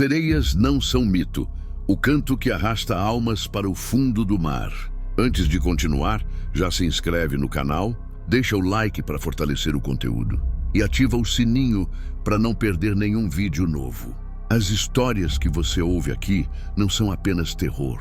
Sereias não são mito, o canto que arrasta almas para o fundo do mar. Antes de continuar, já se inscreve no canal, deixa o like para fortalecer o conteúdo e ativa o sininho para não perder nenhum vídeo novo. As histórias que você ouve aqui não são apenas terror,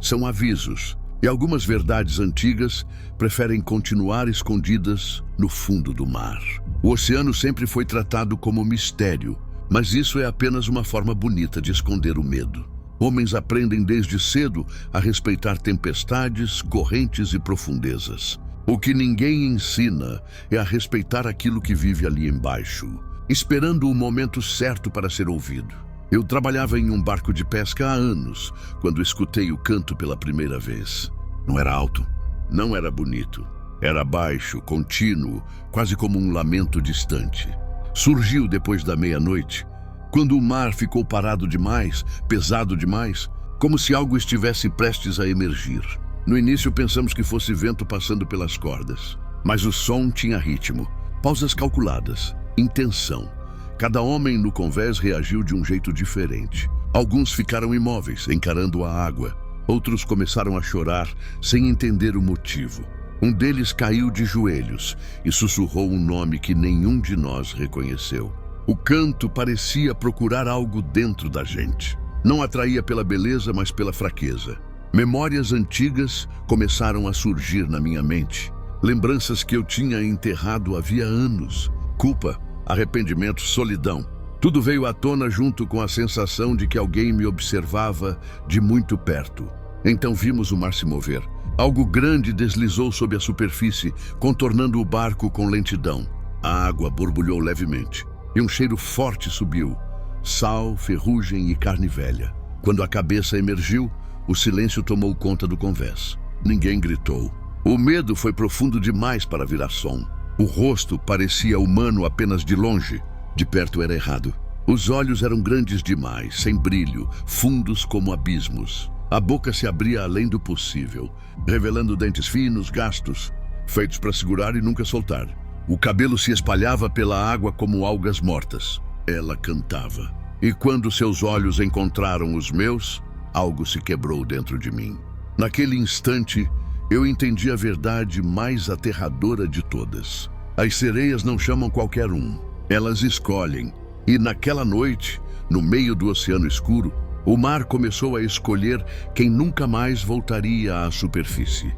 são avisos, e algumas verdades antigas preferem continuar escondidas no fundo do mar. O oceano sempre foi tratado como mistério, mas isso é apenas uma forma bonita de esconder o medo. Homens aprendem desde cedo a respeitar tempestades, correntes e profundezas. O que ninguém ensina é a respeitar aquilo que vive ali embaixo, esperando o momento certo para ser ouvido. Eu trabalhava em um barco de pesca há anos, quando escutei o canto pela primeira vez. Não era alto, não era bonito. Era baixo, contínuo, quase como um lamento distante. Surgiu depois da meia-noite, quando o mar ficou parado demais, pesado demais, como se algo estivesse prestes a emergir. No início pensamos que fosse vento passando pelas cordas, mas o som tinha ritmo, pausas calculadas, intenção. Cada homem no convés reagiu de um jeito diferente. Alguns ficaram imóveis, encarando a água. Outros começaram a chorar, sem entender o motivo. Um deles caiu de joelhos e sussurrou um nome que nenhum de nós reconheceu. O canto parecia procurar algo dentro da gente. Não atraía pela beleza, mas pela fraqueza. Memórias antigas começaram a surgir na minha mente. Lembranças que eu tinha enterrado havia anos. Culpa, arrependimento, solidão. Tudo veio à tona junto com a sensação de que alguém me observava de muito perto. Então vimos o mar se mover. Algo grande deslizou sob a superfície, contornando o barco com lentidão. A água borbulhou levemente e um cheiro forte subiu. Sal, ferrugem e carne velha. Quando a cabeça emergiu, o silêncio tomou conta do convés. Ninguém gritou. O medo foi profundo demais para virar som. O rosto parecia humano apenas de longe. De perto era errado. Os olhos eram grandes demais, sem brilho, fundos como abismos. A boca se abria além do possível, revelando dentes finos, gastos, feitos para segurar e nunca soltar. O cabelo se espalhava pela água como algas mortas. Ela cantava. E quando seus olhos encontraram os meus, algo se quebrou dentro de mim. Naquele instante, eu entendi a verdade mais aterradora de todas. As sereias não chamam qualquer um. Elas escolhem. E naquela noite, no meio do oceano escuro, o mar começou a escolher quem nunca mais voltaria à superfície.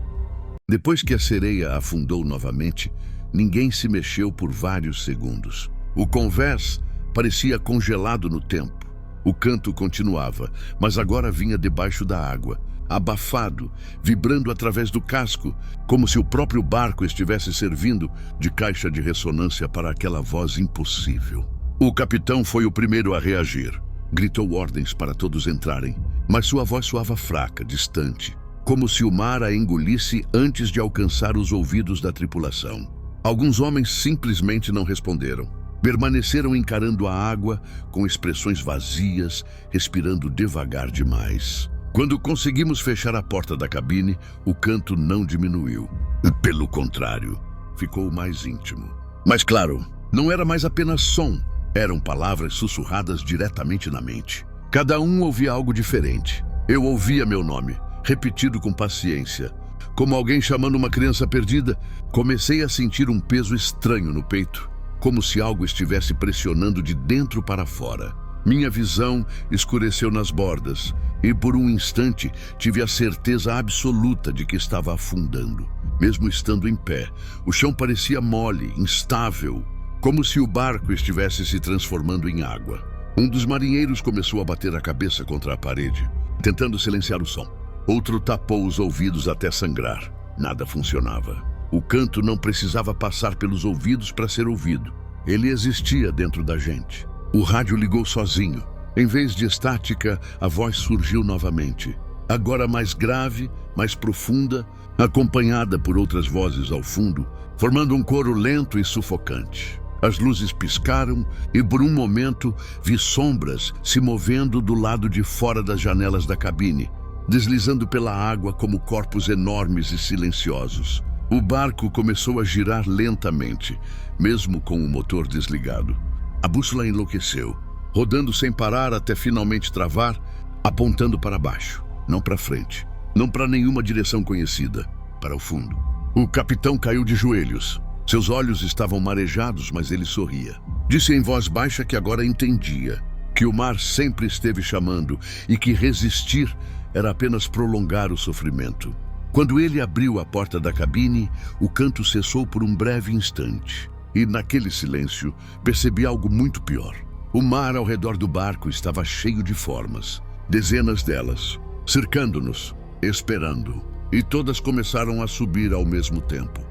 Depois que a sereia afundou novamente, ninguém se mexeu por vários segundos. O convés parecia congelado no tempo. O canto continuava, mas agora vinha debaixo da água, abafado, vibrando através do casco, como se o próprio barco estivesse servindo de caixa de ressonância para aquela voz impossível. O capitão foi o primeiro a reagir. Gritou ordens para todos entrarem, mas sua voz soava fraca, distante, como se o mar a engolisse antes de alcançar os ouvidos da tripulação. Alguns homens simplesmente não responderam. Permaneceram encarando a água com expressões vazias, respirando devagar demais. Quando conseguimos fechar a porta da cabine, o canto não diminuiu. Pelo contrário, ficou mais íntimo. Mas claro, não era mais apenas som. Eram palavras sussurradas diretamente na mente. Cada um ouvia algo diferente. Eu ouvia meu nome, repetido com paciência. Como alguém chamando uma criança perdida, comecei a sentir um peso estranho no peito, como se algo estivesse pressionando de dentro para fora. Minha visão escureceu nas bordas e por um instante tive a certeza absoluta de que estava afundando. Mesmo estando em pé, o chão parecia mole, instável, como se o barco estivesse se transformando em água. Um dos marinheiros começou a bater a cabeça contra a parede, tentando silenciar o som. Outro tapou os ouvidos até sangrar. Nada funcionava. O canto não precisava passar pelos ouvidos para ser ouvido. Ele existia dentro da gente. O rádio ligou sozinho. Em vez de estática, a voz surgiu novamente. Agora mais grave, mais profunda, acompanhada por outras vozes ao fundo, formando um coro lento e sufocante. As luzes piscaram e por um momento vi sombras se movendo do lado de fora das janelas da cabine, deslizando pela água como corpos enormes e silenciosos. O barco começou a girar lentamente, mesmo com o motor desligado. A bússola enlouqueceu. rodando sem parar até finalmente travar, apontando para baixo, não para frente, não para nenhuma direção conhecida, para o fundo. O capitão caiu de joelhos. Seus olhos estavam marejados, mas ele sorria. Disse em voz baixa que agora entendia, que o mar sempre esteve chamando e que resistir era apenas prolongar o sofrimento. Quando ele abriu a porta da cabine, o canto cessou por um breve instante. E naquele silêncio, percebi algo muito pior. O mar ao redor do barco estava cheio de formas, dezenas delas, cercando-nos, esperando. E todas começaram a subir ao mesmo tempo.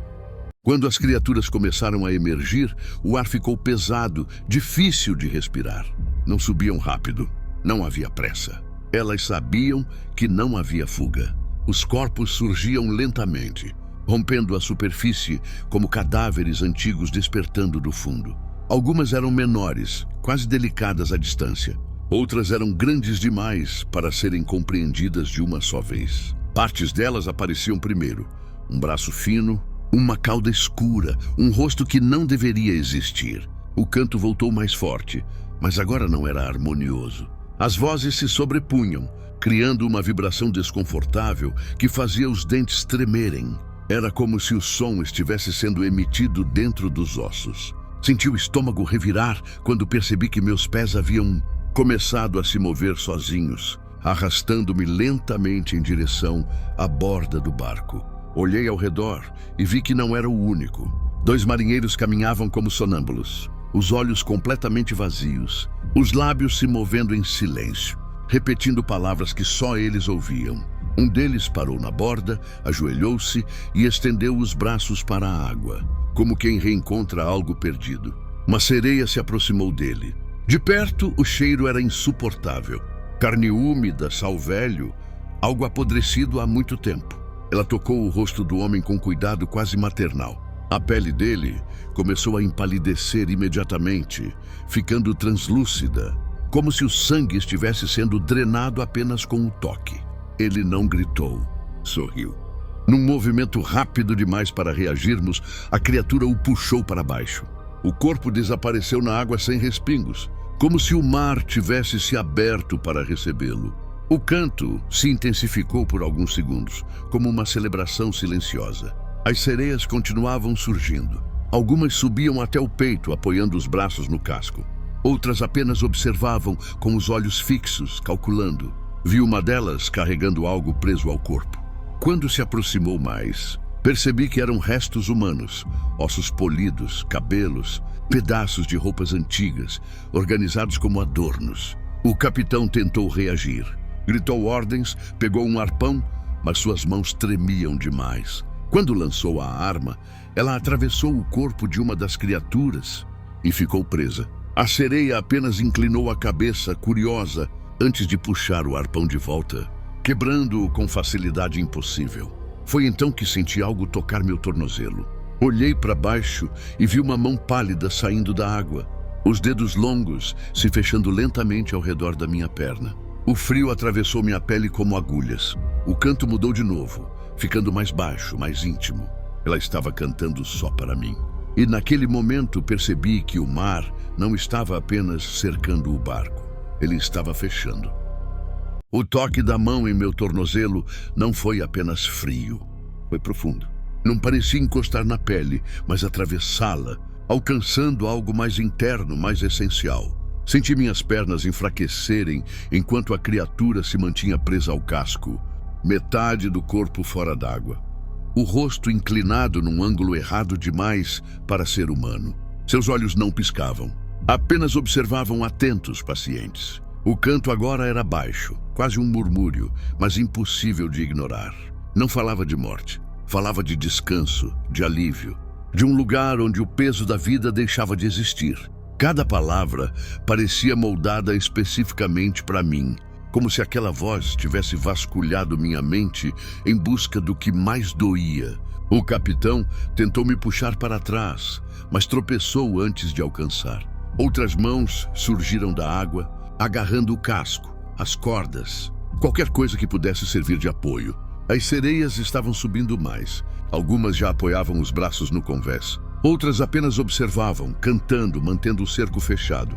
Quando as criaturas começaram a emergir, o ar ficou pesado, difícil de respirar. Não subiam rápido, não havia pressa. Elas sabiam que não havia fuga. Os corpos surgiam lentamente, rompendo a superfície como cadáveres antigos despertando do fundo. Algumas eram menores, quase delicadas à distância. Outras eram grandes demais para serem compreendidas de uma só vez. Partes delas apareciam primeiro. Um braço fino, uma cauda escura, um rosto que não deveria existir. O canto voltou mais forte, mas agora não era harmonioso. As vozes se sobrepunham, criando uma vibração desconfortável que fazia os dentes tremerem. Era como se o som estivesse sendo emitido dentro dos ossos. Senti o estômago revirar quando percebi que meus pés haviam começado a se mover sozinhos, arrastando-me lentamente em direção à borda do barco. Olhei ao redor e vi que não era o único. 2 marinheiros caminhavam como sonâmbulos, os olhos completamente vazios, os lábios se movendo em silêncio, repetindo palavras que só eles ouviam. Um deles parou na borda, ajoelhou-se e estendeu os braços para a água, como quem reencontra algo perdido. Uma sereia se aproximou dele. De perto, o cheiro era insuportável. Carne úmida, sal velho, algo apodrecido há muito tempo. Ela tocou o rosto do homem com cuidado quase maternal. A pele dele começou a empalidecer imediatamente, ficando translúcida, como se o sangue estivesse sendo drenado apenas com o toque. Ele não gritou, sorriu. Num movimento rápido demais para reagirmos, a criatura o puxou para baixo. O corpo desapareceu na água sem respingos, como se o mar tivesse se aberto para recebê-lo. O canto se intensificou por alguns segundos, como uma celebração silenciosa. As sereias continuavam surgindo. Algumas subiam até o peito, apoiando os braços no casco. Outras apenas observavam com os olhos fixos, calculando. Vi uma delas carregando algo preso ao corpo. Quando se aproximou mais, percebi que eram restos humanos, ossos polidos, cabelos, pedaços de roupas antigas, organizados como adornos. O capitão tentou reagir. Gritou ordens, pegou um arpão, mas suas mãos tremiam demais. Quando lançou a arma, ela atravessou o corpo de uma das criaturas e ficou presa. A sereia apenas inclinou a cabeça, curiosa, antes de puxar o arpão de volta, quebrando-o com facilidade impossível. Foi então que senti algo tocar meu tornozelo. Olhei para baixo e vi uma mão pálida saindo da água, os dedos longos se fechando lentamente ao redor da minha perna. O frio atravessou minha pele como agulhas. O canto mudou de novo, ficando mais baixo, mais íntimo. Ela estava cantando só para mim. E naquele momento percebi que o mar não estava apenas cercando o barco. Ele estava fechando. O toque da mão em meu tornozelo não foi apenas frio. Foi profundo. Não parecia encostar na pele, mas atravessá-la, alcançando algo mais interno, mais essencial. Senti minhas pernas enfraquecerem enquanto a criatura se mantinha presa ao casco, metade do corpo fora d'água. O rosto inclinado num ângulo errado demais para ser humano. Seus olhos não piscavam, apenas observavam atentos, pacientes. O canto agora era baixo, quase um murmúrio, mas impossível de ignorar. Não falava de morte, falava de descanso, de alívio, de um lugar onde o peso da vida deixava de existir. Cada palavra parecia moldada especificamente para mim, como se aquela voz tivesse vasculhado minha mente em busca do que mais doía. O capitão tentou me puxar para trás, mas tropeçou antes de alcançar. Outras mãos surgiram da água, agarrando o casco, as cordas, qualquer coisa que pudesse servir de apoio. As sereias estavam subindo mais. Algumas já apoiavam os braços no convés. Outras apenas observavam, cantando, mantendo o cerco fechado.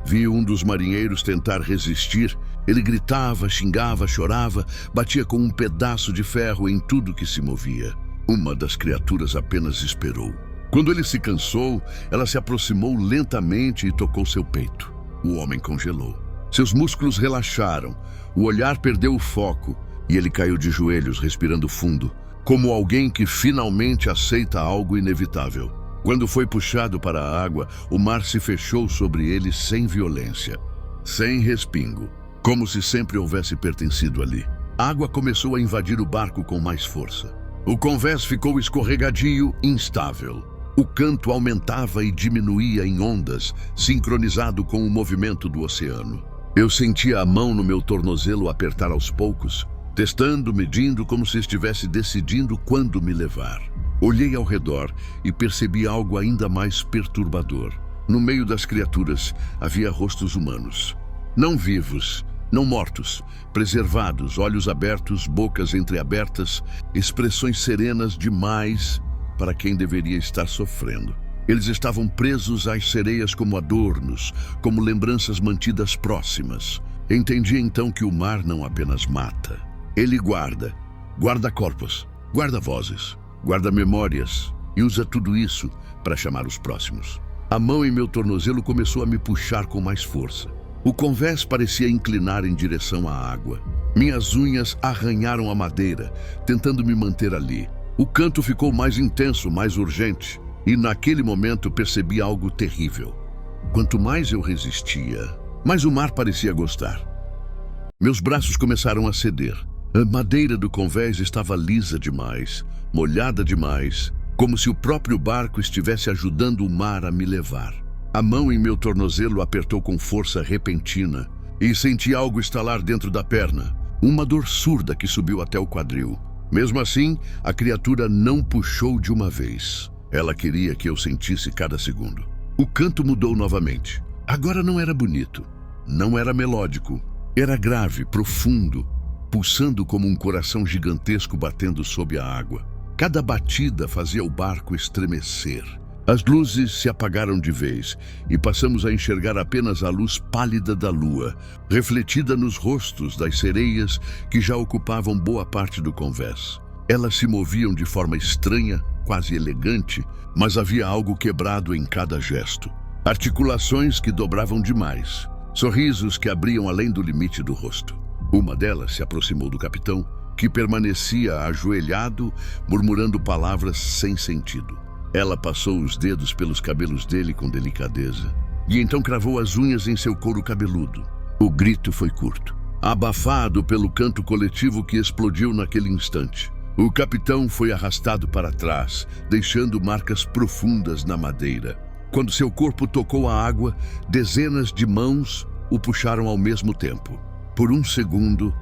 Vi um dos marinheiros tentar resistir. Ele gritava, xingava, chorava, batia com um pedaço de ferro em tudo que se movia. Uma das criaturas apenas esperou. Quando ele se cansou, ela se aproximou lentamente e tocou seu peito. O homem congelou. Seus músculos relaxaram, o olhar perdeu o foco e ele caiu de joelhos, respirando fundo, como alguém que finalmente aceita algo inevitável. Quando foi puxado para a água, o mar se fechou sobre ele sem violência, sem respingo, como se sempre houvesse pertencido ali. A água começou a invadir o barco com mais força. O convés ficou escorregadio, instável. O canto aumentava e diminuía em ondas, sincronizado com o movimento do oceano. Eu sentia a mão no meu tornozelo apertar aos poucos, testando, medindo, como se estivesse decidindo quando me levar. Olhei ao redor e percebi algo ainda mais perturbador. No meio das criaturas havia rostos humanos. Não vivos, não mortos, preservados, olhos abertos, bocas entreabertas, expressões serenas demais para quem deveria estar sofrendo. Eles estavam presos às sereias como adornos, como lembranças mantidas próximas. Entendi então que o mar não apenas mata. Ele guarda corpos, guarda vozes, guarda memórias e usa tudo isso para chamar os próximos. A mão em meu tornozelo começou a me puxar com mais força. O convés parecia inclinar em direção à água. Minhas unhas arranharam a madeira, tentando me manter ali. O canto ficou mais intenso, mais urgente, e naquele momento percebi algo terrível. Quanto mais eu resistia, mais o mar parecia gostar. Meus braços começaram a ceder. A madeira do convés estava lisa demais, molhada demais, como se o próprio barco estivesse ajudando o mar a me levar. A mão em meu tornozelo apertou com força repentina e senti algo estalar dentro da perna, uma dor surda que subiu até o quadril. Mesmo assim, a criatura não puxou de uma vez. Ela queria que eu sentisse cada segundo. O canto mudou novamente. Agora não era bonito, não era melódico, era grave, profundo, pulsando como um coração gigantesco batendo sob a água. Cada batida fazia o barco estremecer. As luzes se apagaram de vez e passamos a enxergar apenas a luz pálida da lua, refletida nos rostos das sereias que já ocupavam boa parte do convés. Elas se moviam de forma estranha, quase elegante, mas havia algo quebrado em cada gesto. Articulações que dobravam demais, sorrisos que abriam além do limite do rosto. Uma delas se aproximou do capitão, que permanecia ajoelhado, murmurando palavras sem sentido. Ela passou os dedos pelos cabelos dele com delicadeza, e então cravou as unhas em seu couro cabeludo. O grito foi curto, abafado pelo canto coletivo que explodiu naquele instante. O capitão foi arrastado para trás, deixando marcas profundas na madeira. Quando seu corpo tocou a água, dezenas de mãos o puxaram ao mesmo tempo. Por um segundo,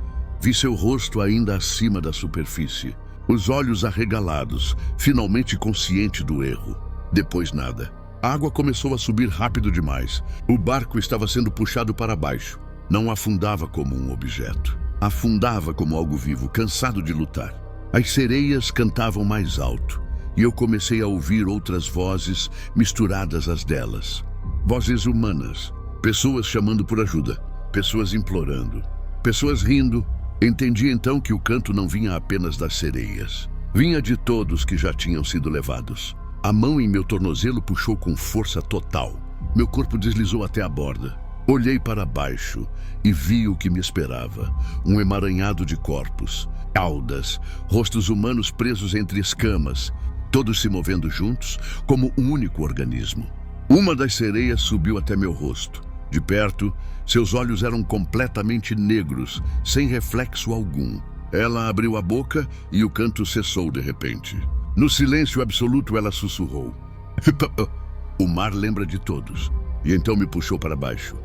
vi seu rosto ainda acima da superfície, os olhos arregalados, finalmente consciente do erro. Depois nada. A água começou a subir rápido demais. O barco estava sendo puxado para baixo. Não afundava como um objeto. Afundava como algo vivo, cansado de lutar. As sereias cantavam mais alto, e eu comecei a ouvir outras vozes misturadas às delas. Vozes humanas, pessoas chamando por ajuda, pessoas implorando, pessoas rindo. Entendi então que o canto não vinha apenas das sereias. Vinha de todos que já tinham sido levados. A mão em meu tornozelo puxou com força total. Meu corpo deslizou até a borda. Olhei para baixo e vi o que me esperava. Um emaranhado de corpos, caudas, rostos humanos presos entre escamas, todos se movendo juntos como um único organismo. Uma das sereias subiu até meu rosto. De perto, seus olhos eram completamente negros, sem reflexo algum. Ela abriu a boca e o canto cessou de repente. No silêncio absoluto, ela sussurrou: "O mar lembra de todos." E então me puxou para baixo.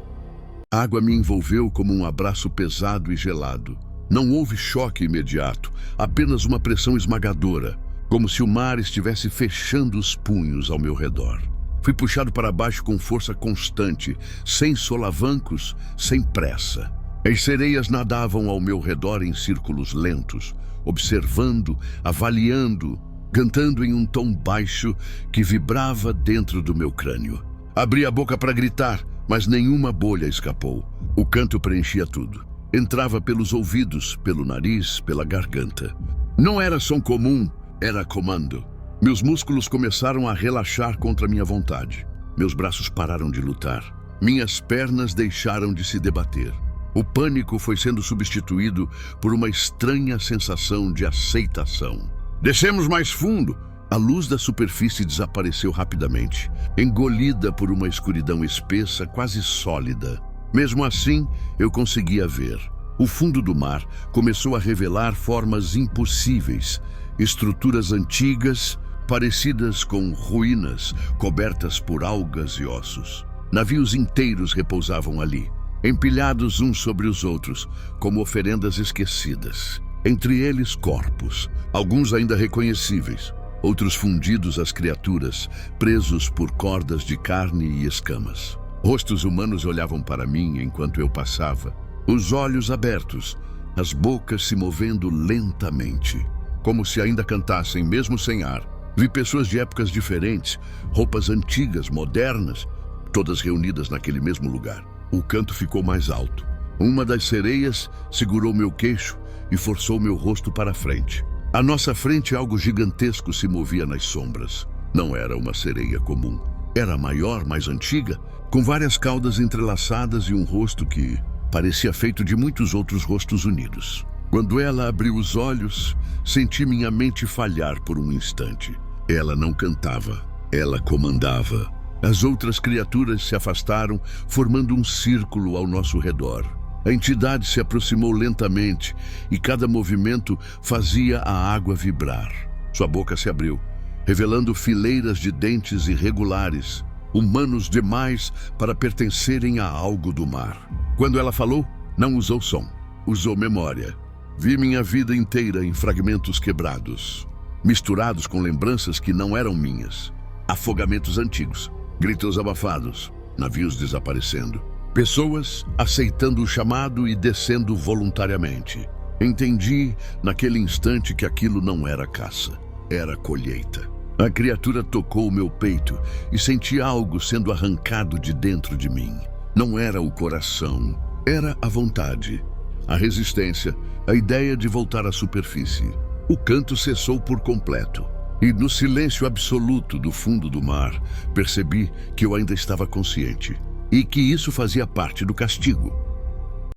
A água me envolveu como um abraço pesado e gelado. Não houve choque imediato, apenas uma pressão esmagadora, como se o mar estivesse fechando os punhos ao meu redor. Fui puxado para baixo com força constante, sem solavancos, sem pressa. As sereias nadavam ao meu redor em círculos lentos, observando, avaliando, cantando em um tom baixo que vibrava dentro do meu crânio. Abri a boca para gritar, mas nenhuma bolha escapou. O canto preenchia tudo. Entrava pelos ouvidos, pelo nariz, pela garganta. Não era som comum, era comando. Meus músculos começaram a relaxar contra minha vontade. Meus braços pararam de lutar. Minhas pernas deixaram de se debater. O pânico foi sendo substituído por uma estranha sensação de aceitação. Descemos mais fundo. A luz da superfície desapareceu rapidamente, engolida por uma escuridão espessa, quase sólida. Mesmo assim, eu conseguia ver. O fundo do mar começou a revelar formas impossíveis, estruturas antigas, parecidas com ruínas cobertas por algas e ossos. Navios inteiros repousavam ali, empilhados uns sobre os outros, como oferendas esquecidas. Entre eles, corpos, alguns ainda reconhecíveis, outros fundidos às criaturas, presos por cordas de carne e escamas. Rostos humanos olhavam para mim enquanto eu passava, os olhos abertos, as bocas se movendo lentamente, como se ainda cantassem mesmo sem ar. Vi pessoas de épocas diferentes, roupas antigas, modernas, todas reunidas naquele mesmo lugar. O canto ficou mais alto. Uma das sereias segurou meu queixo e forçou meu rosto para a frente. À nossa frente, algo gigantesco se movia nas sombras. Não era uma sereia comum. Era maior, mais antiga, com várias caudas entrelaçadas e um rosto que parecia feito de muitos outros rostos unidos. Quando ela abriu os olhos, senti minha mente falhar por um instante. Ela não cantava, ela comandava. As outras criaturas se afastaram, formando um círculo ao nosso redor. A entidade se aproximou lentamente e cada movimento fazia a água vibrar. Sua boca se abriu, revelando fileiras de dentes irregulares, humanos demais para pertencerem a algo do mar. Quando ela falou, não usou som, usou memória. Vi minha vida inteira em fragmentos quebrados, misturados com lembranças que não eram minhas. Afogamentos antigos, gritos abafados, navios desaparecendo. Pessoas aceitando o chamado e descendo voluntariamente. Entendi naquele instante que aquilo não era caça, era colheita. A criatura tocou o meu peito e senti algo sendo arrancado de dentro de mim. Não era o coração, era a vontade, a resistência, a ideia de voltar à superfície. O canto cessou por completo. E no silêncio absoluto do fundo do mar, percebi que eu ainda estava consciente. E que isso fazia parte do castigo.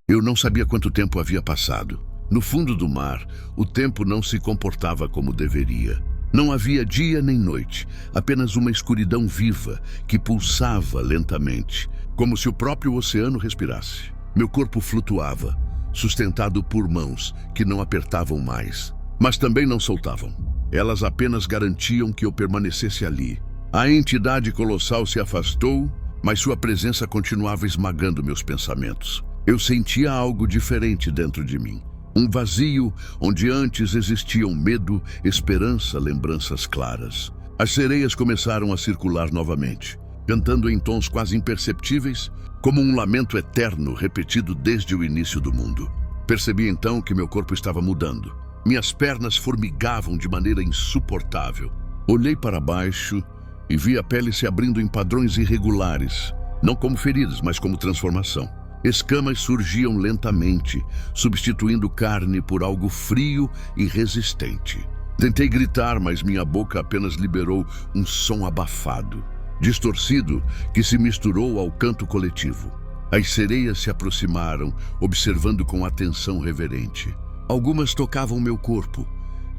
Eu não sabia quanto tempo havia passado. No fundo do mar, o tempo não se comportava como deveria. Não havia dia nem noite, apenas uma escuridão viva que pulsava lentamente, como se o próprio oceano respirasse. Meu corpo flutuava, sustentado por mãos que não apertavam mais, mas também não soltavam. Elas apenas garantiam que eu permanecesse ali. A entidade colossal se afastou, mas sua presença continuava esmagando meus pensamentos. Eu sentia algo diferente dentro de mim. Um vazio onde antes existiam medo, esperança, lembranças claras. As sereias começaram a circular novamente, cantando em tons quase imperceptíveis, como um lamento eterno repetido desde o início do mundo. Percebi então que meu corpo estava mudando. Minhas pernas formigavam de maneira insuportável. Olhei para baixo e vi a pele se abrindo em padrões irregulares, não como feridas, mas como transformação. Escamas surgiam lentamente, substituindo carne por algo frio e resistente. Tentei gritar, mas minha boca apenas liberou um som abafado, distorcido, que se misturou ao canto coletivo. As sereias se aproximaram, observando com atenção reverente. Algumas tocavam meu corpo,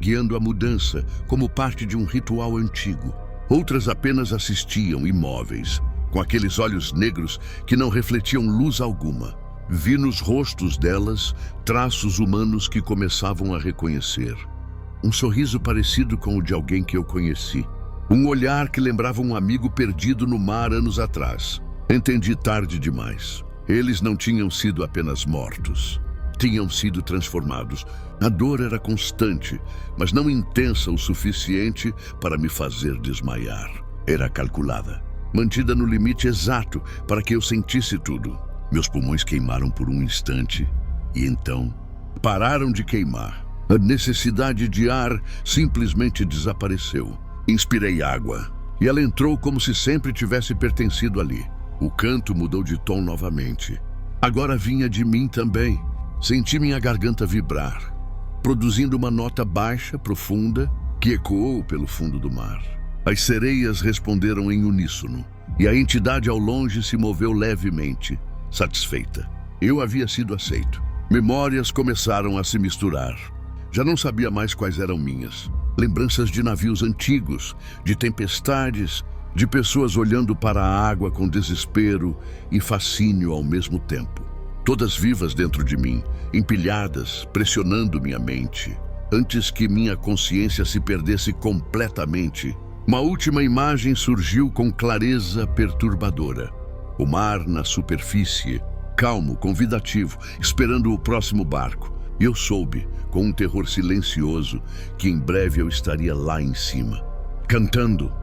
guiando a mudança como parte de um ritual antigo. Outras apenas assistiam, imóveis, com aqueles olhos negros que não refletiam luz alguma. Vi nos rostos delas traços humanos que começavam a reconhecer. Um sorriso parecido com o de alguém que eu conheci. Um olhar que lembrava um amigo perdido no mar anos atrás. Entendi tarde demais. Eles não tinham sido apenas mortos. Tinham sido transformados. A dor era constante, mas não intensa o suficiente para me fazer desmaiar. Era calculada, mantida no limite exato para que eu sentisse tudo. Meus pulmões queimaram por um instante e então pararam de queimar. A necessidade de ar simplesmente desapareceu. Inspirei água e ela entrou como se sempre tivesse pertencido ali. O canto mudou de tom novamente. Agora vinha de mim também. Senti minha garganta vibrar, produzindo uma nota baixa, profunda, que ecoou pelo fundo do mar. As sereias responderam em uníssono, e a entidade ao longe se moveu levemente, satisfeita. Eu havia sido aceito. Memórias começaram a se misturar. Já não sabia mais quais eram minhas. Lembranças de navios antigos, de tempestades, de pessoas olhando para a água com desespero e fascínio ao mesmo tempo. Todas vivas dentro de mim, empilhadas, pressionando minha mente. Antes que minha consciência se perdesse completamente, uma última imagem surgiu com clareza perturbadora. O mar na superfície, calmo, convidativo, esperando o próximo barco. E eu soube, com um terror silencioso, que em breve eu estaria lá em cima, cantando.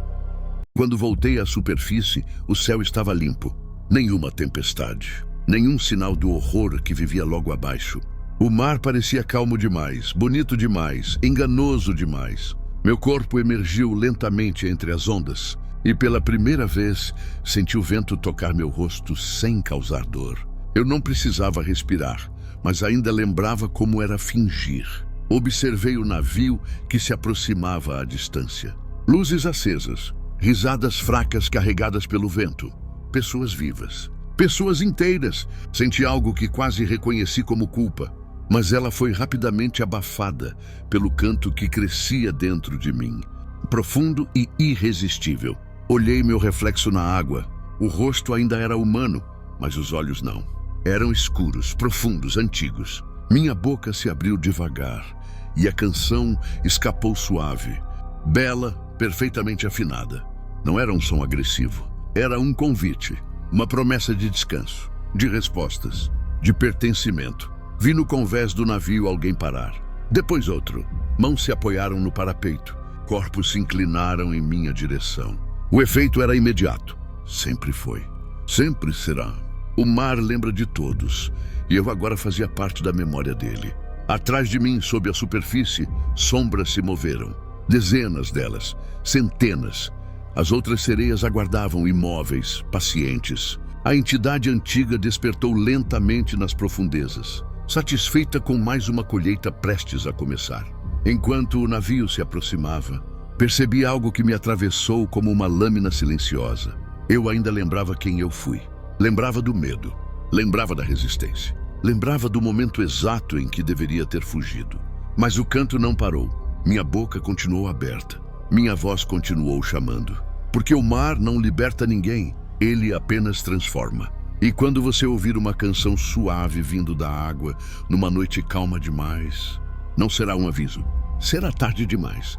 Quando voltei à superfície, o céu estava limpo. Nenhuma tempestade, nenhum sinal do horror que vivia logo abaixo. O mar parecia calmo demais, bonito demais, enganoso demais. Meu corpo emergiu lentamente entre as ondas e pela primeira vez senti o vento tocar meu rosto sem causar dor. Eu não precisava respirar, mas ainda lembrava como era fingir. Observei o navio que se aproximava à distância. Luzes acesas, risadas fracas carregadas pelo vento. Pessoas vivas, pessoas inteiras. Senti algo que quase reconheci como culpa. Mas ela foi rapidamente abafada pelo canto que crescia dentro de mim, profundo e irresistível. Olhei meu reflexo na água. O rosto ainda era humano, mas os olhos não. Eram escuros, profundos, antigos. Minha boca se abriu devagar e a canção escapou suave, bela, perfeitamente afinada. Não era um som agressivo. Era um convite, uma promessa de descanso, de respostas, de pertencimento. Vi no convés do navio alguém parar. Depois outro. Mãos se apoiaram no parapeito. Corpos se inclinaram em minha direção. O efeito era imediato. Sempre foi. Sempre será. O mar lembra de todos, e eu agora fazia parte da memória dele. Atrás de mim, sob a superfície, sombras se moveram. Dezenas delas, centenas. As outras sereias aguardavam imóveis, pacientes. A entidade antiga despertou lentamente nas profundezas, satisfeita com mais uma colheita prestes a começar. Enquanto o navio se aproximava, percebi algo que me atravessou como uma lâmina silenciosa. Eu ainda lembrava quem eu fui. Lembrava do medo. Lembrava da resistência. Lembrava do momento exato em que deveria ter fugido. Mas o canto não parou. Minha boca continuou aberta. Minha voz continuou chamando. Porque o mar não liberta ninguém. Ele apenas transforma. E quando você ouvir uma canção suave vindo da água, numa noite calma demais, não será um aviso. Será tarde demais.